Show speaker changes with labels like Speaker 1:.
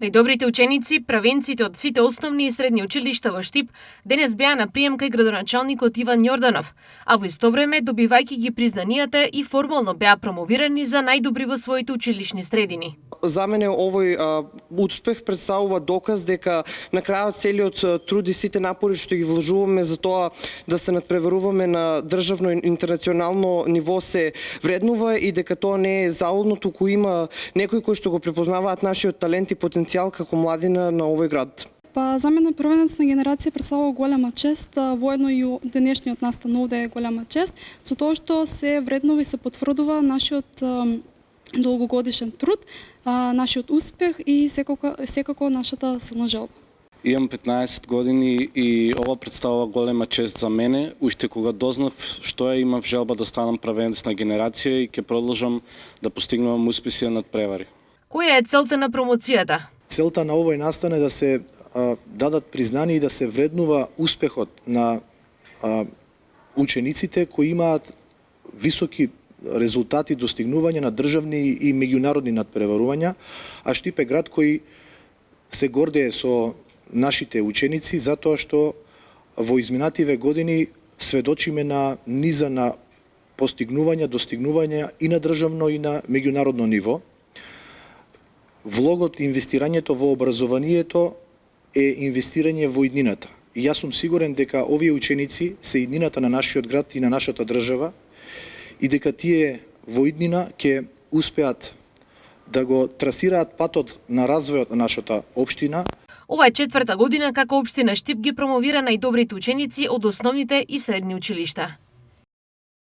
Speaker 1: Најдобрите ученици, правенците од сите основни и средни училишта во Штип, денес беа на прием кај градоначалникот Иван Јорданов, а во исто време, добивајќи ги признанијата и формално беа промовирани за најдобри во своите училишни средини.
Speaker 2: За мене овој успех представува доказ дека на крајот целиот труд и сите напори што ги вложуваме за тоа да се надпреваруваме на државно и интернационално ниво се вреднува и дека тоа не е залудно, туку има некои кои што го препознаваат нашиот талент и потенцијал како младина на овој град.
Speaker 3: Па за мене првенец на генерација представува голема чест, воедно и денешниот настан овде е голема чест, со тоа што се вреднува и се потврдува нашиот долгогодишен труд, нашиот успех и секако нашата силна желба.
Speaker 4: Имам 15 години и ова представува голема чест за мене. Уште кога дознав што имав желба да станам правенец на генерација и ќе продолжам да постигнувам успеси над превари.
Speaker 1: Која е целта на промоцијата?
Speaker 5: Целта на овој настан е да се дадат признание и да се вреднува успехот на учениците кои имаат високи резултати, достигнувања на државни и меѓународни надпреварувања, а Штип е град кој се гордее со нашите ученици затоа што во изминативе години сведочиме на низа на постигнувања, достигнувања и на државно и на меѓународно ниво. Влогот и инвестирањето во образованието е инвестирање во иднината. И јас сум сигурен дека овие ученици се иднината на нашиот град и на нашата држава и дека тие во иднина ќе успеат да го трасираат патот на развојот на нашата општина.
Speaker 1: Ова е четврта година како општина Штип ги промовира најдобрите ученици од основните и средни училишта.